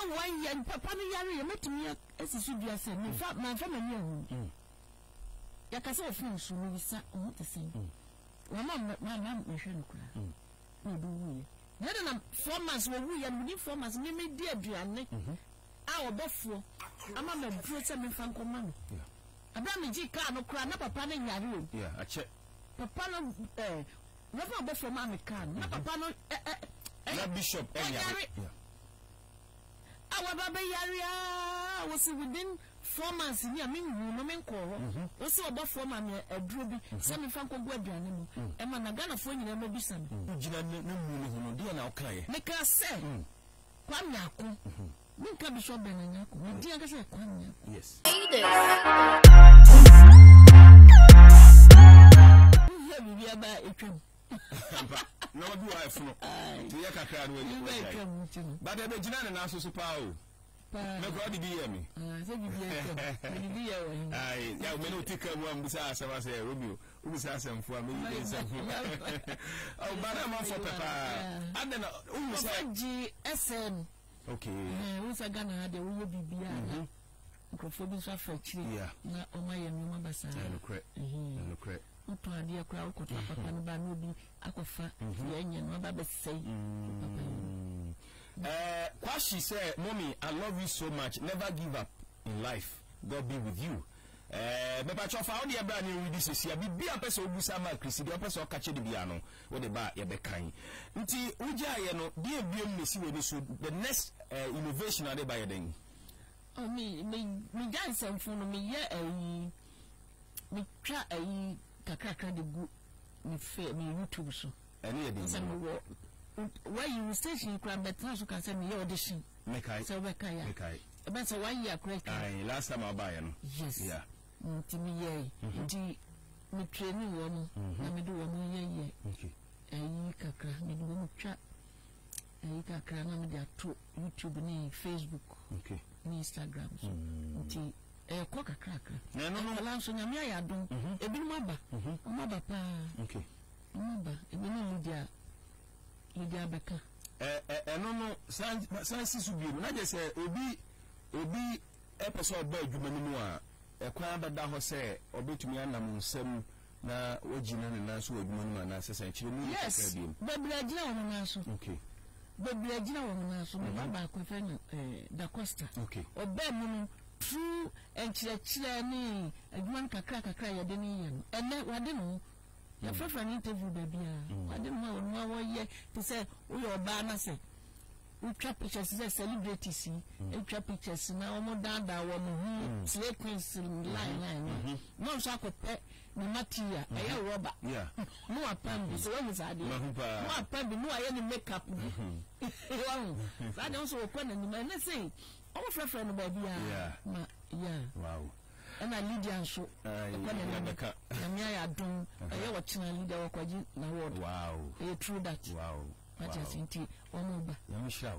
1 year papa no yare metumi asisu bia se me fa man fa mani ahu ya ka se ofun su no bisa o te sen mama me hwe no kura na do wuye na na 4 months wo wuye no ni 4 months me di aduane a obofo ama me duro se me fa nkoma no Abraham ji ka no kura na papa no nyare o ache papa no never obofo ma me ka na papa no na bishop nyare our baba yare was within 4 months ni am no men ko wo se obofo ma me aduro bi se me fa nkogbu aduane mu e ma na Ghana fo nyina ma bisa me gina na mu no hono de na okaye me ka se kwa nyako Minka bishop benanyako. Ndi anga se kwa nyako. Yes. Ya bibi aba etwam. No do I funo. To ya kakra no we. But e be gina na so pa o. Me ko di bi ye me. Se bibi etwam. Bibi ye wo. Ai, ya me no tika mu ambusa asaba se Romeo. Ubisa asemfo a me yi asemfo. Oh, bara ma fo papa. Adena umisa GSM. Okay. Who's a Ghana? They will be beyond. Microphobia for actually. Na Omaya Numa Bassa. No credit. Uto adia crowd, papa no ba no bi akofa. Yenye no ba be say. Kwashi said, "Mommy, I love you so much. Never give up in life. God be with you." Me pa chofa odi abra ni wi this sia bi a person obusa ma Chris di person o kache di bia no wo de ba ye be kan nti uja ye no di ebiem mesi we ni so the next innovation ade ba ye den oh me gan some phone me ye me twa kakaka de gu me YouTube so ene ye den so why you station kran betan so kan say me ye audition me kai so we kai me kai but so 1 year correct last time I buy no yes yeah ntimi ye ndi me training wo no na me do wo no ye okay kakra me do wo twa kakra na me da to YouTube ni Facebook okay ni Instagram so nti ko kakra na no ala so nyame ayadon ebi no maba pa okay maba ebi no Lydia beka no san sisu bi na je se obi episode ba adwuma ni mu a ekwan bada ho se obetumi anam nsam na wagina ne na so adwuma ni na sesa chire mu yes babla gina wo na so okay babla gina wo na so baba ko fe no da Costa okay oba mu no true enchire ni adwuma kakra ya de ni ye no ene wade no ya frefa ni interview baby a wade no wo ye to say wo yo ba na se we trap pictures is celebrities we trap pictures na omo dada wo no slay queens line no so akope ni material e rubber yeah no apam so when is ade no apam no aye ni makeup wow that don't so open ni na say omo frefre no baby yeah wow na Lydia so na me ya don aye wo china Lydia wo kwaji na word wow true that wow Sinti Omoba. Yamisha.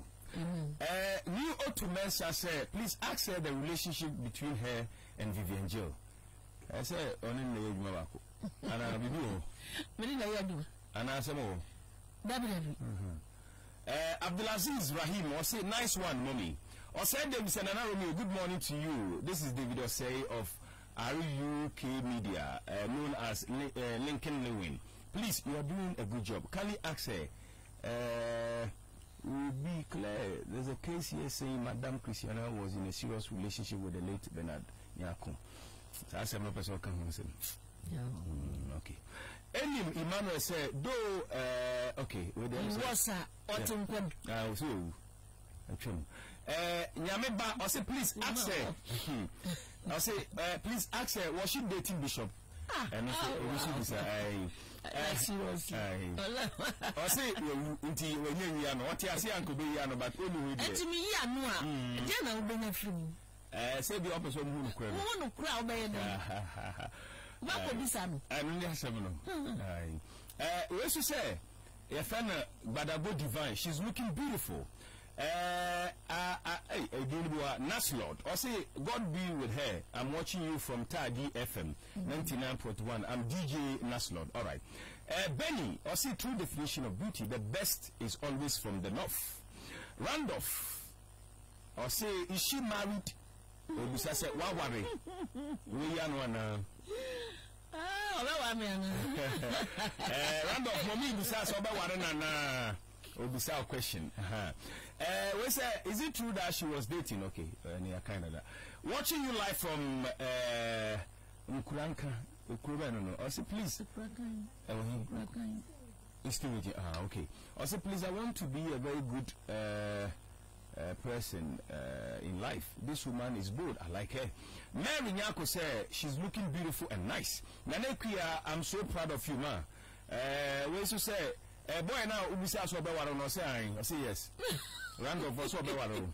New Otumensa said, please ask her the relationship between her and Vivian Jill. I said, only the Mabako. And I'll be doing. Many do. And I said, Abdulaziz Rahim or say, nice one, mommy. Or said, good morning to you. This is David Osei of RUK Media, known as Lincoln Lewin. Please, you are doing a good job. Can you ask her? Will be clear. There's a case here saying Madame Christiana was in a serious relationship with the late Bernard Nyako. So I said, no person can say. Okay. Elim Emmanuel said, though, okay. What's that? Nyameba, I say, please ask her. I say, please ask her, was she dating Bishop? And seriously. I say, until when you are not, what I say, Uncle Biano, but only with to me, Yanua, Jenna will be free. Say the opposite who crowd by what would be some? I only have 7. Where's you say? A fan, Badabo Divine, she's looking beautiful. Naslord, I say, God be with her. I'm watching you from Tadi FM 99.1. I'm DJ Naslord. All right. Benny, I say, true definition of beauty, the best is always from the north. Randolph, or say is she married? Obusa say wa worry. We ya no na. Randolph mommy Obusa so ba worry na. Obusa question. We say is it true that she was dating? Okay, near Canada. Watching you live from Nkuranka. No. Also please. Okay. Also please, I want to be a very good person in life. This woman is good. I like her. Mary Nyako said she's looking beautiful and nice. Nanekia, I'm so proud of you, ma. We used to say, boy now ubisa so be waro no say I say yes. Randolph so be waro.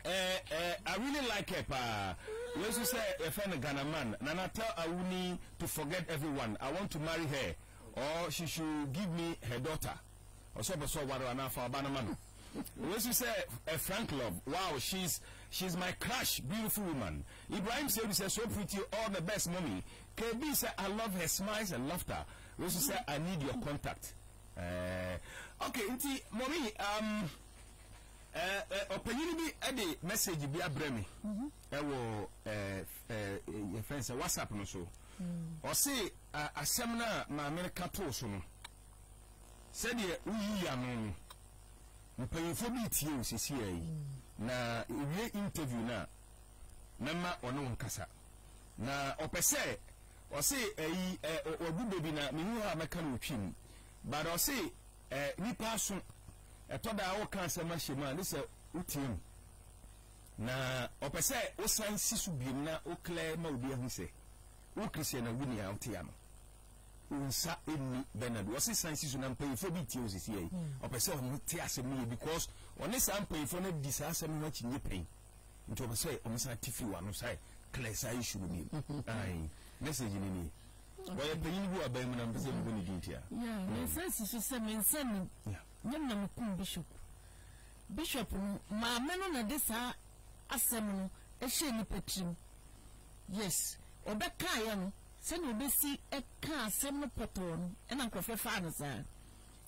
I really like her pa. We used to say a friend Ghana man. Nana tell Awuni to forget everyone. I want to marry her, or she should give me her daughter. Or so waro na for Banamano. We used to say a frank love. Wow, she's my crush, beautiful woman. Ibrahim said so pretty, all the best, mommy. KB said I love her smiles and laughter. We used to say I need your contact. Okay, inti mommy opinion bi ede message bi abremi ewo your friends WhatsApp no so o say asem na ma America to so no said ye uyi ya no mpanyifo bi tie o sisi yi na ewie interview na ma ono nkasa na opese o say ogu bebi na me hu ha meka no twim but o say nipa so etoda wo kan se ma shema ni se utiem na opese o san sisu biem na o clear ma obi ahu se o Christian na wuni a otia no unsa eni Bernard o se san sisu na mpanyifo bi tie o sisi yi opese o tie asem ni because oni san mpanyifo na di sa asem na chinye pen nti opese o san tifi wa no sai clear sai issue ni ai message ni ni boy penyin bu abam na mpese bu ni dintia me sense so se me nsani nyam na mkum bishop ma meno na de sa asem no ehye ni patrim yes obeka ya no se na obesi eka asem no poto no na nkofo fa no sa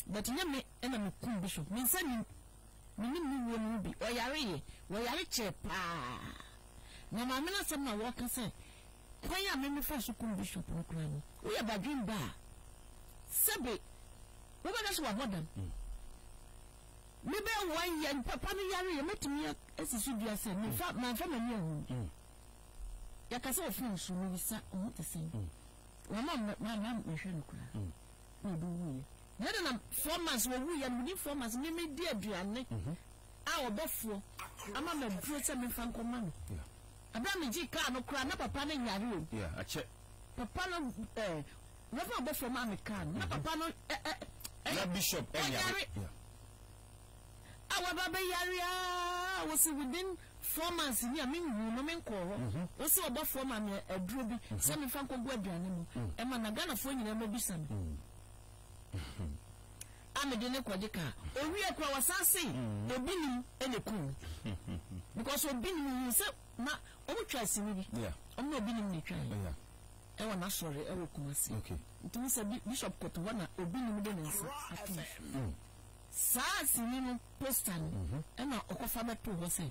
but nyam na mkum bishop me nsani mini wo no bi oyare che pa na ma meno asem na wo ka se kwaya me fa sukum bishop no kra no wo ya badwin ba sebe wo ba na so wa bodam maybe 1 year papa no yare you metumi esisu dia se me fa man fa mani ohu ya ka se ofun su no bisa o te sen wa ma me hwe no kura no do wu ye na 4 months wo wu ya ni 4 months me di aduane a obofo ama ma duro se me fa nkoma no Abraham ji ka no kura na papa no nyare o ache papa no wo fa obofo ma me ka na papa no na bishop nyare our baby area was within 4 months ni ami wu no men ko ho o se obo 4 months aduro bi se me fa nko gu aduane mu e ma na Ghana fo nyina ma bisa me amede ne ko deka owi akwa wasase obinim eneku because obinim se ma o mutwa sini bi o ma obinim ne twa e wa na sori e wo kumasi okay ntumi se bishop koto wana obinim de nensa atu saa sini no poster no na okofa beto ho say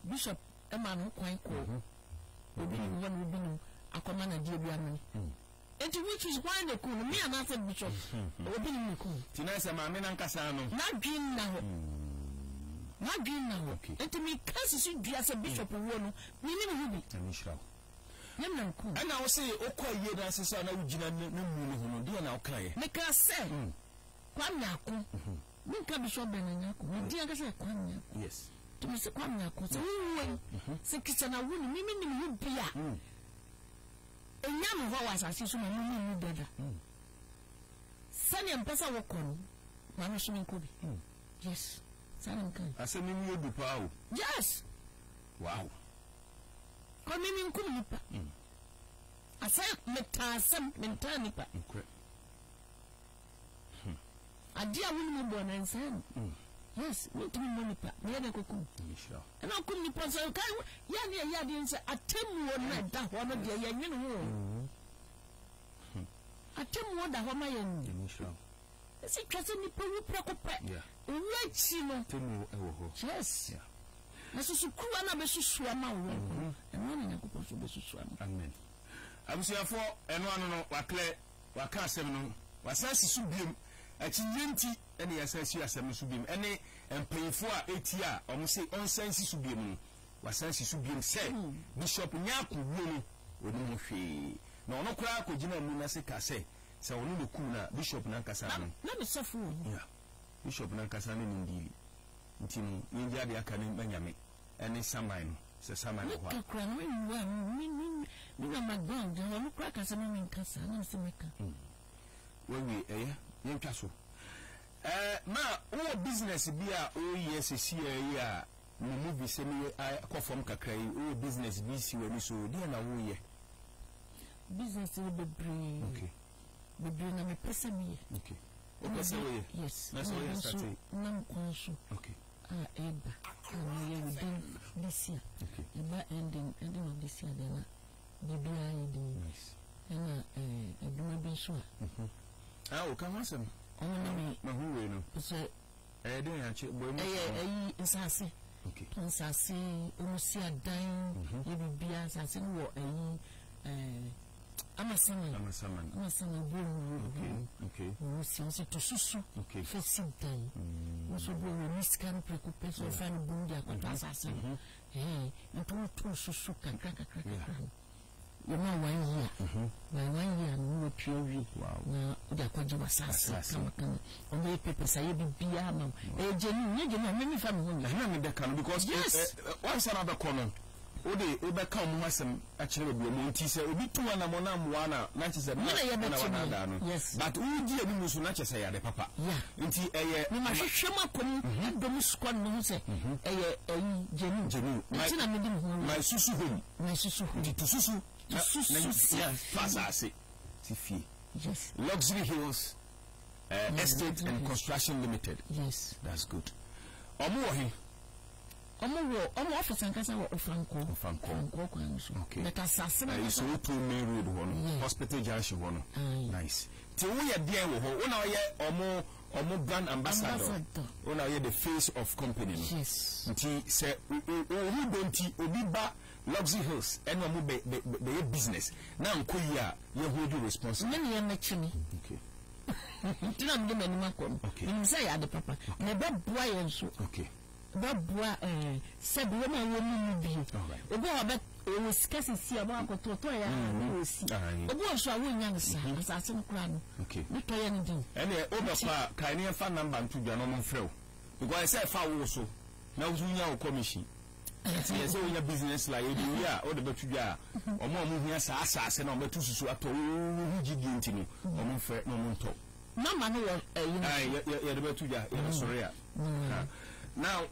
bishop e ma no kwan ko obi ni won obi no akoma na die bia no enti which is why the cool me and answer bishop obi ni cool tinasa ma me na nkasa no na dwin na ho enti me kasi su dua se bishop wo no ni ni bi tamishra nyam na cool ana wo say okoye da sesa na ugina ne mu no ho dia na okaye me ka se kwam na ko Minka bishop benanyako ndi angase kwanya yes tumese kwanya ko se wuwe se kitana wuni mimi ni mubia enyam ho wasase so na mimi dada sani mpesa wokon ma no so nkobi yes sani nkan ase mimi yodu pa o yes wow ko mimi nkum nipa asa metasam mentani pa adia wonu mo bo na nsan yes we tumi mo nipa me na kokum inshallah na kokum nipa so kan ya de nsa atemu na da ho no de ya nwene ho atemu da ho ma ya ni inshallah esi twase nipa wu prekope yeah we chi no temu e wo ho yes na so kruwa na be susu ama wo eno na Nyankopon so be susu ama amen abusuafo eno ano no wakle waka asem no wasasi su biem achinyenti ene yasasi asem su biem ene empayifo a etia omo se onsansi su biem no wasasi su biem se bishop Nyaku wo oni mo hwe na ono kura akogina mu na se ka se oni no ku na bishop na nkasa no na me sofo yeah bishop na nkasa no ndili ntino yinja de aka ne banyame ene saman se saman ho ka kura no mi na background ono kura kasa no mi nkasa na se meka wewe yentwa so ma o business bi a o yes si ya no movie se mi akofom kakra yi o business bi si wani so dia na wo ye business will be bring. Okay. Be bring na me pesa mi. Okay. O pesa we. Yes. Na so we start. Nam konso. Okay. Eba. We within this year. Okay. Eba ending of this year then. BBI the. Nice. And eduma bi so. O kan wasem. Ono na me. Ma hu we no. So den ya che boy mo. Nsase. Okay. Nsase o si adan. Ye bibia nsase no wo Amasaman okay. Si to susu. Okay. Fesi dan. So bo we miskan preocupe so fa no bundi akota asase. Nto susu kakra. You know 1 year. By 1 year no pure. Wow. Na uda kwaje wasase kama. Onye pepe say bibia ma. Jeni me fa me ho. Na me de kan because once another corner. Ode obeka mu asem a kire bi mo nti se obi tu na mo na mo na che se na da no but uji ani musu na che se ya de papa nti eye ni ma hwehwe makom adom squad no se eye jenu nti na me di ho my susu home nti to susu ya fasase ti fi yes Luxury Hills Estate and Construction Limited. Yes, that's good. Omo wo Omo office and casa Franco kwanso. Okay. But asase na so to main road one. Hospital junction one. Nice. Ti wo ye dey wo ho. Una ye omo brand ambassador. Una ye the face of company. Yes. Nti se who don't obi ba Luxury Hills and omo be business. Na nkoyi a ye hold you responsible. Nne ye mechini. Okay. Tina mde mani makom. Ni say ya de papa. Na be boa ye nso. Okay. Babua said woman woman be obo obe o skasi si aba akototo ya o si obo so awo nyansa asase no kura no okay ni to ya ni din ene obo pa kan ni fa number ntu dwa no mo frɛ because say fa wo so na wo nya wo commission ti ye say wo nya business la ye bi ya o de betu dwa omo hia sa asase na o betu susu ato wo gidi ntini omo frɛ no mo nto mama no ye de betu dwa ye sorry ya now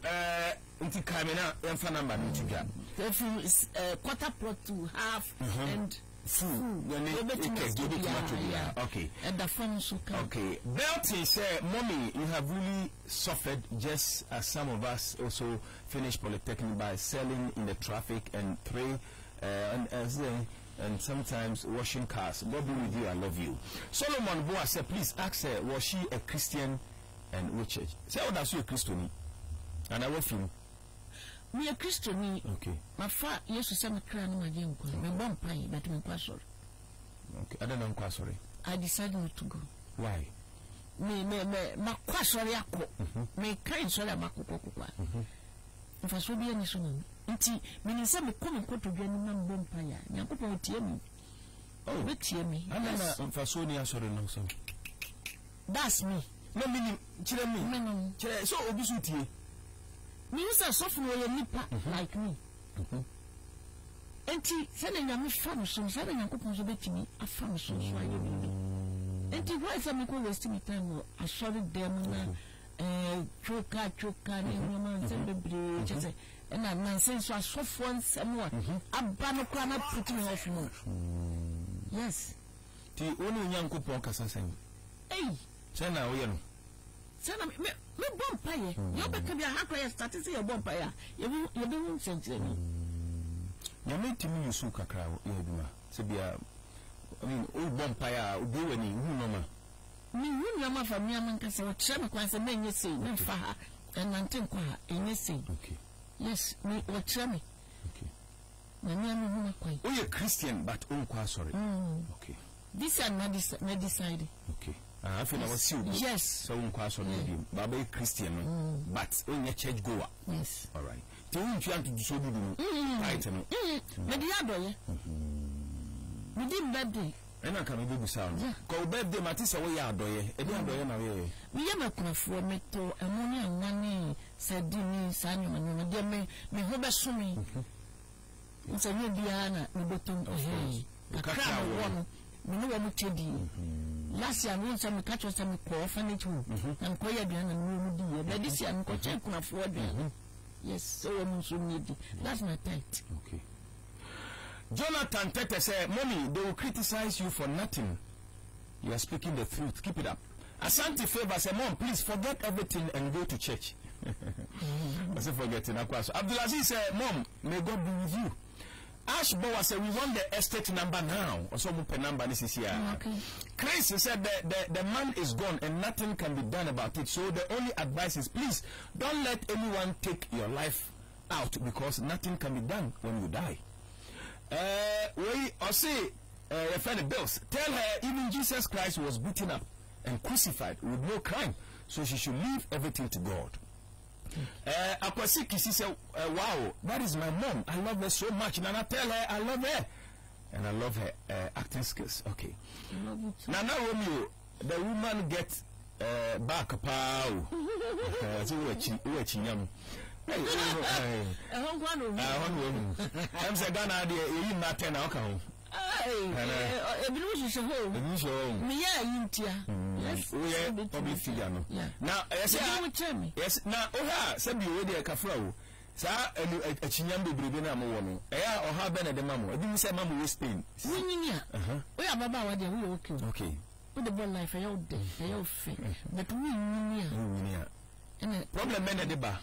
nti kamena emfa number ntiga if is quarter plot to half and full okay and the phone so okay Belty say mommy you have really suffered just as some of us also finished polytechnic by selling in the traffic and and sometimes washing cars. God be with you, I love you. Solomon Boa said please ask her, was she a Christian and which church? Say what does you a Christian? And I will feel me a Christian. Okay. My father used to send a crown in my game. My bomb pie, but I'm sorry. Okay. I don't know. I'm sorry. I decided not to go. Why? Me, sorry, me kind sorry, if I should be any son. Until me, some come to be a bomb pie. Yanko tear me. Oh, but tear me. I don't know. For Sonia, sorry, no, so that's me. No meaning, me. So, obviously. Me use a software nipa like me. Enti sene nyame fam so sene Nyankopon so betimi afam so so aye bi. Enti why say me go waste me time I sorry them na choka ni no say bebre chese na nonsense so asofo nsem wa aba no kwa na put me off no. Yes. Ti onu Nyankopon kasa sen. Eh. Say na wo ye no. Sana me bompaye you be can hakwa start say your bompaye you be won sense me nyame timi yusu kakra ye aduma se bia I mean o bompaye obi wani hu no ma me hu no ma fa me am nka se o kire me kwan se menye sei me fa ha enante kwa ha enye sei okay Yes, me watch me. Okay. Many am quite. Oh, you're Christian, but sorry. Okay. This and not decided. Okay. I feel I was you. Yes. So sorry. Baba Christian, but when you church goer. Yes. All right. Do you try to do so? Right. Mediadoye. We did birthday. And I can do sound. Go birthday, Matissa, we are doye. We am a crafty metal, ammonia, and money, said Dini, Samuel, and dear me, hoba swimming. It's a new Diana, we bottom of hay. A crab one, we know what to do. Last year, I won some catch or some orphanage home, and Koya Diana, and dear, but this year, I'm going to afford them. Yes, so I'm so needy. That's my tight. Okay. Jonathan Tete said, Mommy, they will criticize you for nothing. You are speaking the truth. Keep it up. Asante Favor said, Mom, please forget everything and go to church. I said, forgetting. Abdulaziz said, Mom, may God be with you. Ash Bowa said, we want the estate number now. Also, number this is here. Okay. Chris said, the man is gone and nothing can be done about it. So the only advice is, please, don't let anyone take your life out because nothing can be done when you die. We say, friend Bills, tell her even Jesus Christ was beaten up and crucified with no crime, so she should leave everything to God. Akwasi Kisi said, wow, that is my mom. I love her so much. Nana, tell her I love her. And I love her acting skills. Okay. Nana Romeo, the woman gets back a pow. I'm saying, Ghana, you not 10 alcohol. Now, yes, now, said you already a cafro. Sir, a chinyambi bribina mono. Or how been at the mamma? I didn't say mamma was Spain. We are Baba, what they will okay. With the born life, I owe them, they owe fake. But we near. And a problem men at the bar.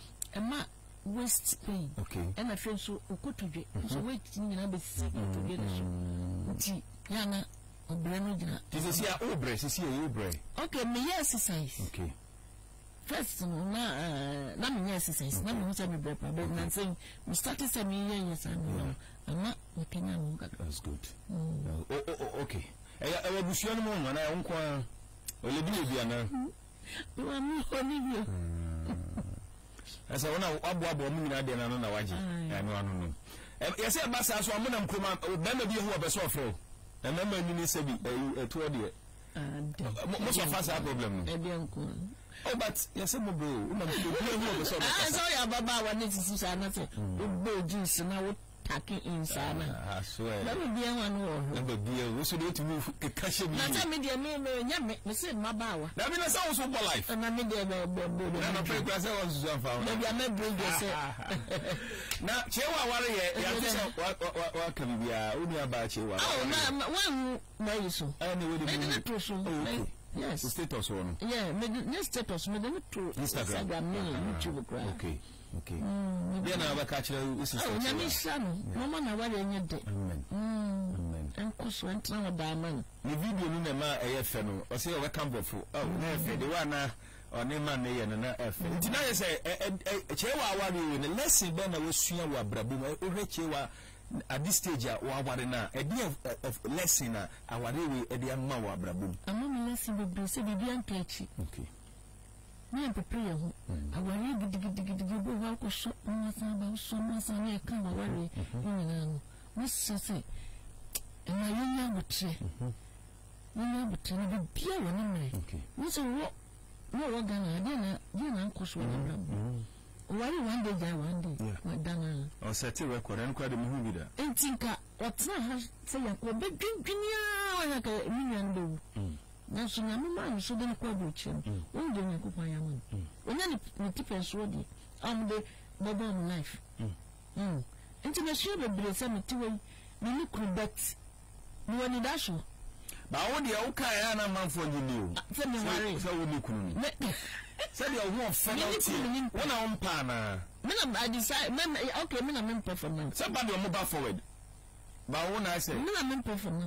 West Spain. Okay. And I feel so good. So waiting in a bit together. Yana or Brenogina. This is here, Obre, this is here, Obre. Okay, me exercise. Okay. First, not me exercise, not me to be better, but I'm saying, we started some years and I'm not looking at that's good. Okay. I will be sure no one, I won't call. Will you be an you are me, Olivia. I said, when I was moving out there, I don't know why. I know. Yes, I must ask one of them. Then maybe who are the software. And then you say, toward you. Most of us have problem. Oh, but yes, I'm a bro. Sorry, Baba, what is this? I'm not saying, juice, and I would packing inside. I swear. That would be one more. Never be a whistle to move a cash. Not a media name, my bow. That means I was for life. And I made I'm afraid I was maybe I may bring yourself. Now, Chewa warrior, what can be only about you? Oh, one, so. Anyway, yes, status one. Yeah, next status, made them to Instagram, YouTube. Okay. Okay. Then I will catch you. This is son. No man, I will in your day. Amen. And course went now a diamond. The video in the ma a fellow, or say, welcome for. Oh, never the one or name man, and an F. Tonight, I say, a chewa warrior in a lesson, then I was seeing what Brabuma, Urechewa at this stage, Wawarina, a dear of lesson, our way, a dear Mawa Brabum. A moment lesson would be said, be uncatchy. Okay. I prepare. I worry, go so much, I can't worry. Must say, and my young would say, you would tell me, be a woman. What's a walk? No organ, then Uncle Swan. Why one day, Madonna. Or set a record and quite a movie there. And think what's not say, I beg drinking like a million. Now, so I'm a man, so then a quadruple. One day, I could buy a man. When any difference would I'm the bottom life. International bread, some two way, look bet. No one dash. But I want the okay, and a man for you. Tell me, so we look. Said your wolf fellow. When I'm pana. I decide, okay, I'm performance. Somebody will move forward. ba wo na say na me pay for no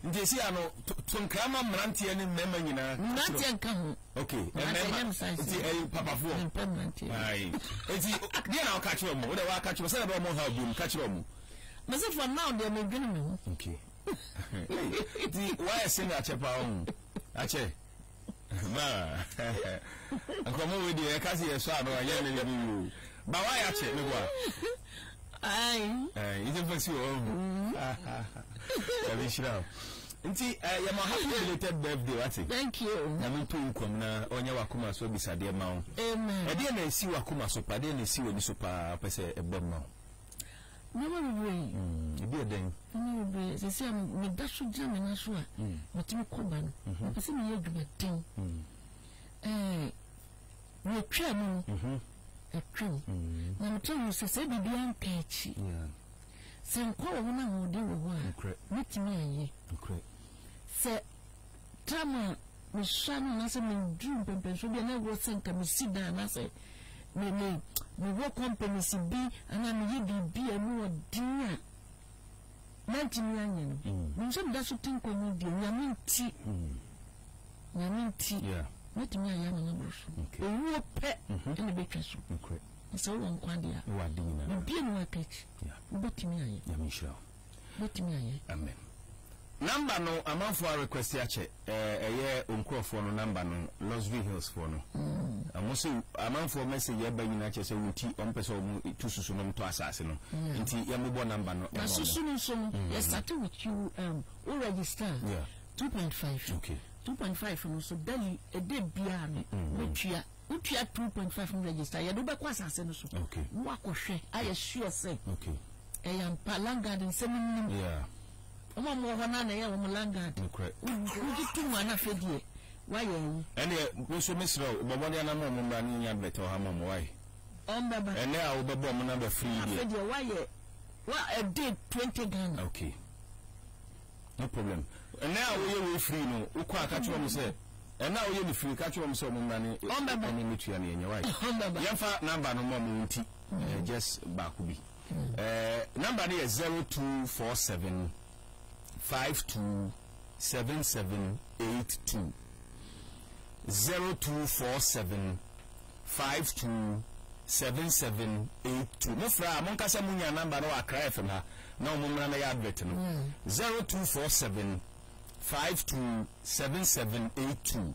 nti si ano to nkrama mrantie ne mmema nyina mrantie nka ho okay nti papa fo ai nti dia na ka kire mo wo de wa ka kire say na mo ha bu ka kire mo but for now they me gene me okay nti why sing a chepa on ache ma akomo we di ka si yeso ado anya ne ni ba why ache me kwa ai ije fasi o Kabishira nti ya ma happy belated birthday wati thank you na me to nkom na onya wakoma so bisade ma wo amen e de na esi wakoma so pa de na esi woni so pa pese ebom ma never be e bi eden never be se se me da so jam na so a metimi koba no pese me yeduma den we twa no etwem na metimi se bibia nkachi se nkwa wo na ho de wo a metimi aye se tama me shanu na se me dream pempen so bi na wo senka me sida na se me wo company si bi ana me yi bi anu odin a mentimi anye no me so da so tinko ni di nyaminti metimi aye na no so wo pe ene betwa so so won kwandia wa dinina bi no akach betimi aye yamishra betimi aye amen number no amanfo request ya che eye onkrofo no number no Losville Hills for no amoso amanfo message ya ba nyina che se wuti ompese o tususu no to asase no nti yambo number no na susu no so you start with you o register 2.5 okay 2.5 no so daily a day bia no metua utua 2.5 no register ya do be kwa asase no so okay wo akohwe aye sure say okay eyam palangarden seminim yeah Oma mo hona na ye wo langard. Uji tumu na fedie. Why you? Ene we so mesro bobo dia na mo mo mra ni nya beto ha mo why? Baba. Ene a wo bebo mo na be free dia. Fedie why you? What a day 20 Ghana. Okay. No problem. Ene a wo ye free no, wo kwa ka chwo mo se. Ene a wo ye ni free ka chwo mo se mo mra ni. Baba. Ene metua na nya why? Baba. Yemfa number no mo mo nti. Just back bi. Number ni 0247 527782 0247 527782 mufra monkasa munya number no akra FM ha na omumra na ya advert no 0247 527782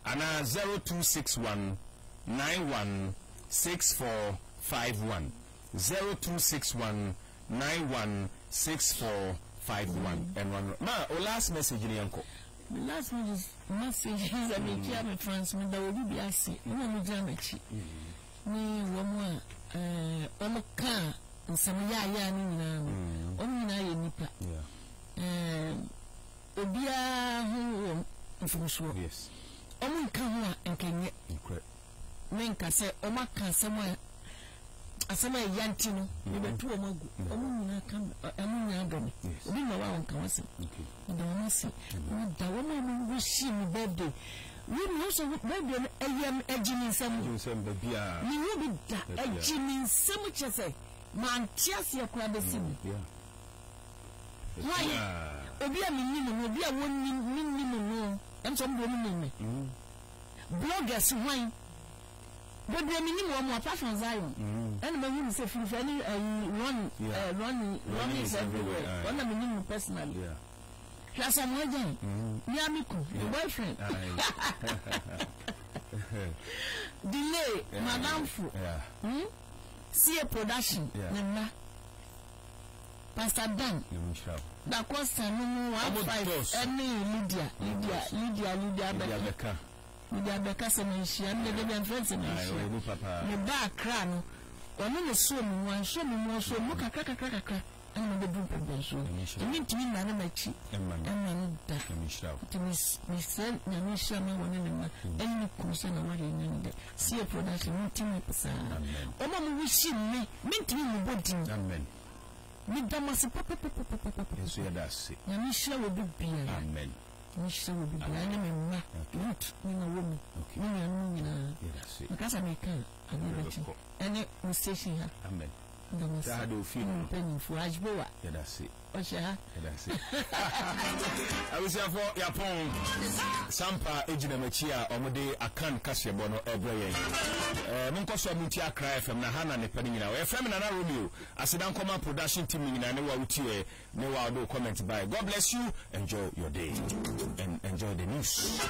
ana 0261 916451 0261 916451 and one ma o last message ni yanko the last message is a me transmit that will be asi no me jamachi ni wo mo ka nsem ya ni nyina no o nyina ye nipa obia hu mfumso yes o mo nka ho a enkenye me nka se o maka asem asema yanti no me betu o magu o nyina kan anu nya adom obi na wa won kan wase okay da won se da won no wishi mi birthday we no so birthday ayam agini nsam ba bia ni wo bi da agini nsam chese man tiase yakwa be sim why obi a minni no obi a won minni no em so mbo minni bloggers why but we minimum mo apart from Zion and me you say free any run is everywhere one minimum personally yeah class am wajen ni amiku your boyfriend delay madam fu see a production na Pastor Dan da Costa no 15 any Lydia Beka Lydia Beka se na hia na de ben friends na hia me ba kra no ono ne so mu wan so mu so mu kakra ana de bu problem so emi ntimi na na machi emma no da ntimi sen na mi sha ma wona na eni ku se na wari ni de see a production ntimi pesa o ma mu wishi me ntimi mu bodin amen mi damasi papa yesu ya dasi na mi sha wo bibia amen mi sha wo bibia na me ma root ni na wo mi ni na no ni na yes because I make an eni station ha amen That do feel penny for Ajboa. Yeah, that's it. Osha. That's it. I was here for Yapon Sampa Ejina Machia Omode Akan Kasiabono Ebreye. Munkoso Mutia Cry from Nahana Nepanina. FM and Romeo. Asidan Command Production Team in Anewa Utie. No comment by. God bless you. Enjoy your day and enjoy the news.